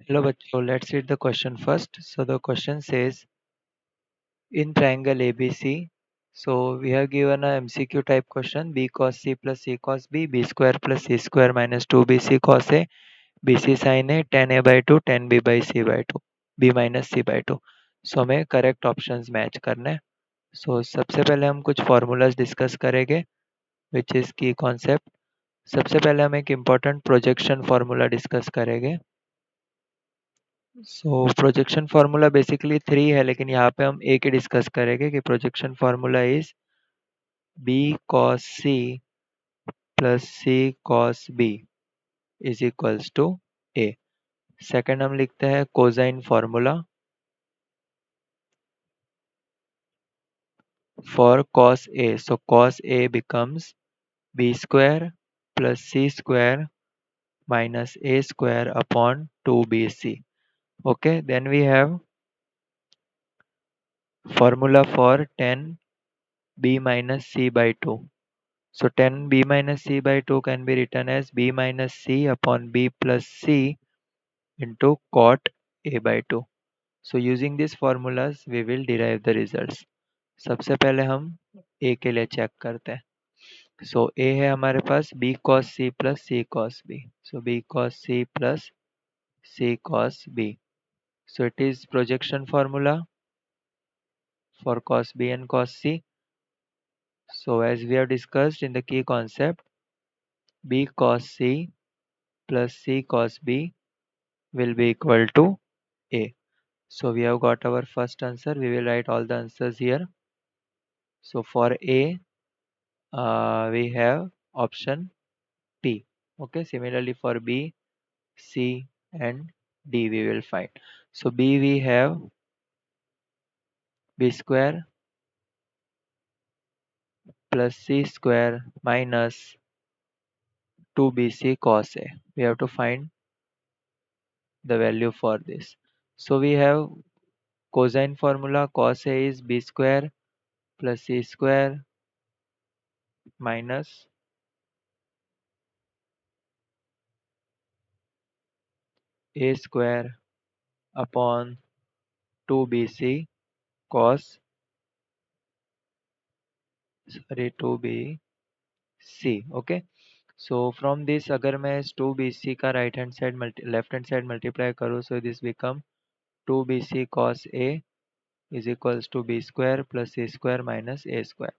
Hello, bachcho. Let's read the question first. So the question says, in triangle ABC, so we have given a MCQ type question: B cos C plus C cos B, B square plus C square minus 2BC cos A, BC sin A, tan A by 2, tan B by C by 2, B minus C by 2. So हमें correct options match करने हैं. सो सबसे पहले हम कुछ formulas discuss करेंगे which is की concept. सबसे पहले हम एक इम्पॉर्टेंट प्रोजेक्शन फार्मूला डिस्कस करेंगे. सो प्रोजेक्शन फार्मूला बेसिकली थ्री है, लेकिन यहाँ पे हम एक ही डिस्कस करेंगे कि projection formula is b cos c plus c cos b is equals to a. Second हम लिखते हैं cosine formula for cos a. So cos a becomes b square plus c square minus a square upon 2bc. Okay, then we have formula for 10 b minus c by 2. So 10 b minus c by 2 can be written as b minus c upon b plus c into cot a by 2. So using these formulas we will derive the results. सबसे पहले हम a के लिए check करते हैं. So a है हमारे पास b cos c plus c cos b. So b cos c plus c cos b. So it is projection formula for cos b and cos c. So as we have discussed in the key concept, b cos c plus c cos b will be equal to a. So we have got our first answer. We will write all the answers here. So for a, we have option T. Okay. Similarly for B, C, and D we will find. So B we have B square plus C square minus 2BC cos A. We have to find the value for this. So we have cosine formula. Cos A is B square plus C square minus A square upon 2BC cos 2BC. Okay. So from this अगर मैं इस 2BC का right hand side left hand side multiply करूँ, so this become 2BC cos A is equals to B square plus C square minus A square.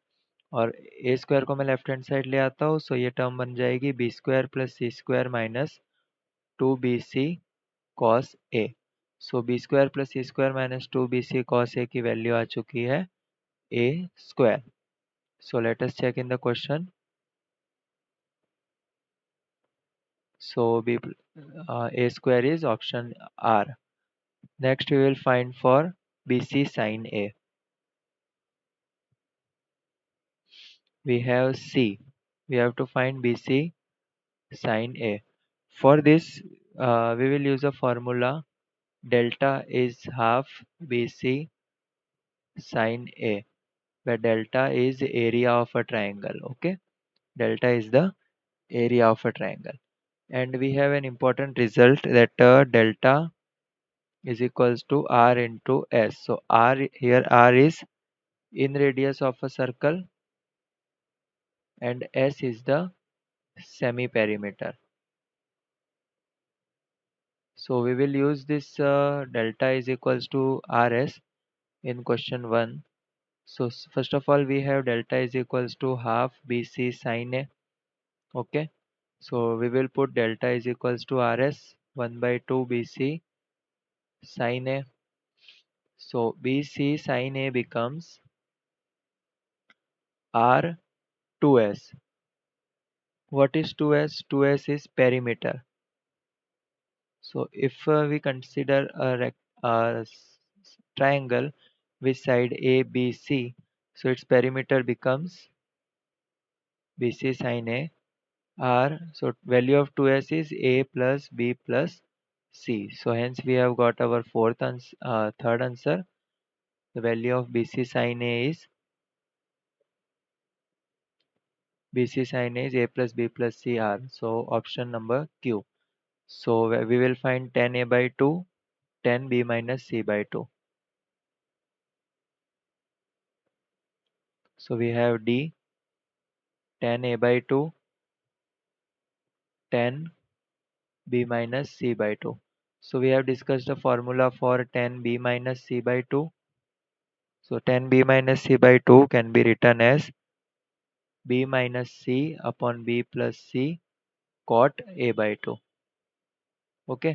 और A square को मैं left hand side ले आता हूँ, सो ये टर्म बन जाएगी B square plus C square minus 2BC cos A. So B square plus C square minus 2BC cos A की वैल्यू आ चुकी है A square. So let us check in the question. So A square is option R. Next we will find for BC sin A. We have C. We have to find BC sin A. For this, we will use a formula. Delta is half BC sin A, where delta is area of a triangle. Okay, delta is the area of a triangle, and we have an important result that delta is equals to R into S. So R here, R is in radius of a circle and S is the semi perimeter. So we will use this delta is equals to RS in question 1. So first of all we have delta is equals to half BC sin A. Okay, so we will put delta is equals to RS 1 by 2 BC sin A. So BC sin A becomes R 2S. What is 2S? 2S is perimeter. So if we consider a triangle with side A, B, C, so its perimeter becomes BC sin A R. So value of 2S is A plus B plus C. So hence we have got our third answer. The value of BC sin A is A plus B plus C R. So option number Q. So we will find 10a by 2, 10b minus c by 2. So we have d 10a by 2, 10b minus c by 2. So we have discussed the formula for 10b minus c by 2. So 10b minus c by 2 can be written as b minus c upon b plus c cot a by 2. Okay,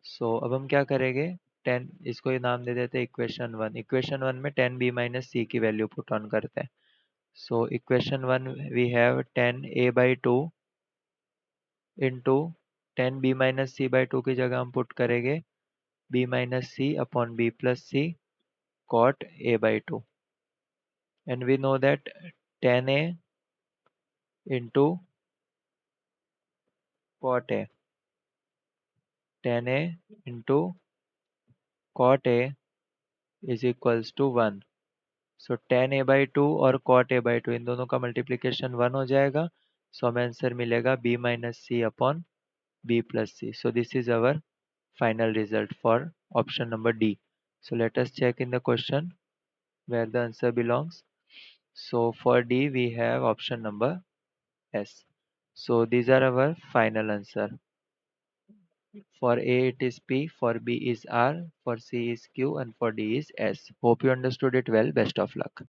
सो अब हम क्या करेंगे, 10 इसको ये नाम दे देते हैं equation 1। Equation 1 में 10b माइनस सी की वैल्यू पुट ऑन करते हैं। So equation 1 we have 10a by 2 into 10b minus c by 2 की जगह हम पुट करेंगे b minus c upon b plus c cot a by 2, and we know that 10a into cot a, 10a into cot a is equals to 1। So 10a by 2 और cot a by 2 इन दोनों का multiplication 1 हो जाएगा। सो हमें answer मिलेगा b minus c upon b plus c. So this is our final result for option number D. So let us check in the question where the answer belongs. So for D we have option number S. So these are our final answer. For A it is P, for B is R, for C is Q, and for D is S. Hope you understood it well. Best of luck.